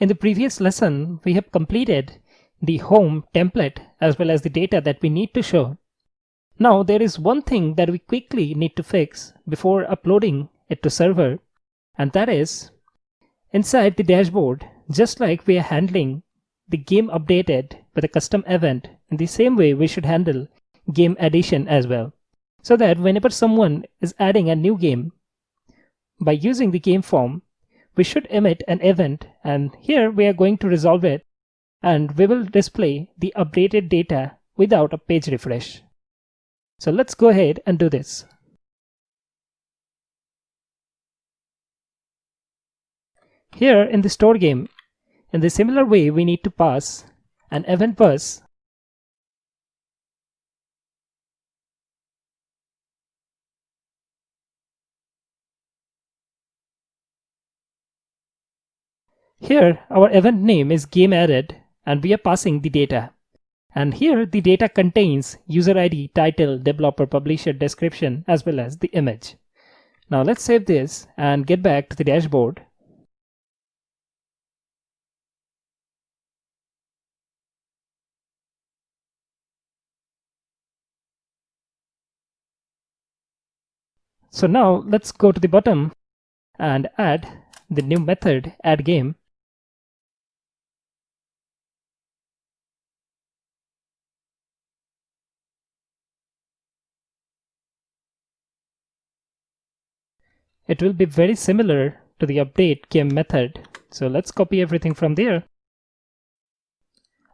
In the previous lesson, we have completed the home template as well as the data that we need to show. Now there is one thing that we quickly need to fix before uploading it to server, and that is inside the dashboard, just like we are handling the game updated with a custom event, in the same way we should handle game addition as well. So that whenever someone is adding a new game, by using the game form, we should emit an event, and here we are going to resolve it, and we will display the updated data without a page refresh. So let's go ahead and do this. Here in the store game, in the similar way, we need to pass an event bus Here, our event name is GameAdded, and we are passing the data. And here, the data contains user ID, title, developer, publisher, description, as well as the image. Now let's save this and get back to the dashboard. So now let's go to the bottom and add the new method addGame. It will be very similar to the update game method. So let's copy everything from there.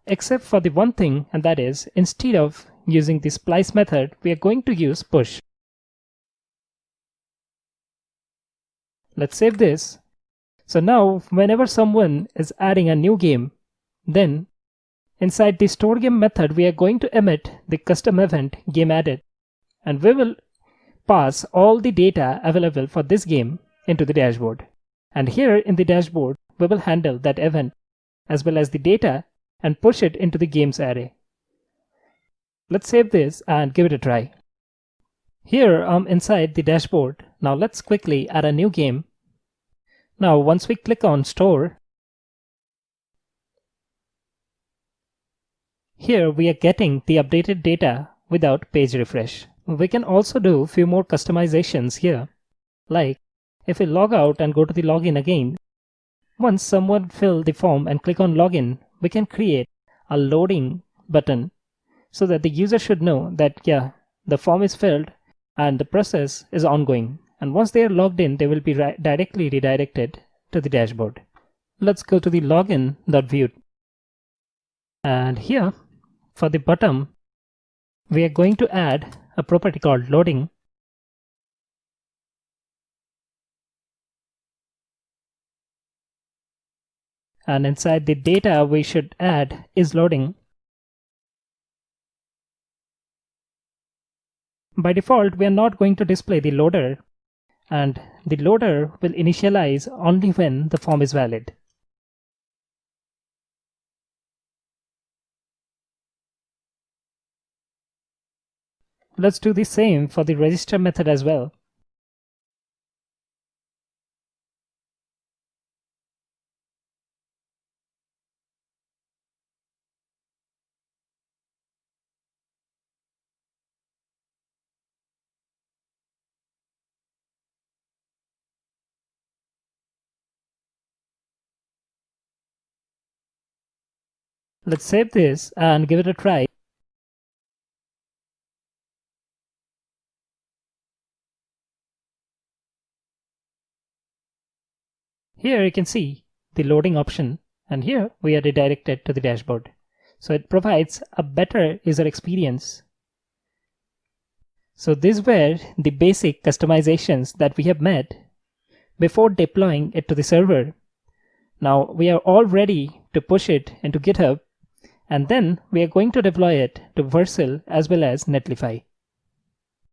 Except for the one thing, and that is, instead of using the splice method, we are going to use push. Let's save this. So now, whenever someone is adding a new game, then inside the store game method, we are going to emit the custom event GameAdded, and we will pass all the data available for this game into the dashboard. And here in the dashboard, we will handle that event as well as the data and push it into the games array. Let's save this and give it a try. Here I'm inside the dashboard. Now let's quickly add a new game. Now once we click on store, here we are getting the updated data without page refresh. We can also do a few more customizations here. Like if we log out and go to the login again, once someone fill the form and click on login, we can create a loading button so that the user should know that the form is filled and the process is ongoing. And once they are logged in, they will be directly redirected to the dashboard. Let's go to the login.vue. And here for the bottom, we are going to add a property called loading. And inside the data, we should add is loading. By default, we are not going to display the loader, and the loader will initialize only when the form is valid. Let's do the same for the register method as well. Let's save this and give it a try. Here you can see the loading option, and here we are redirected to the dashboard. So it provides a better user experience. So these were the basic customizations that we have made before deploying it to the server. Now we are all ready to push it into GitHub, and then we are going to deploy it to Vercel as well as Netlify.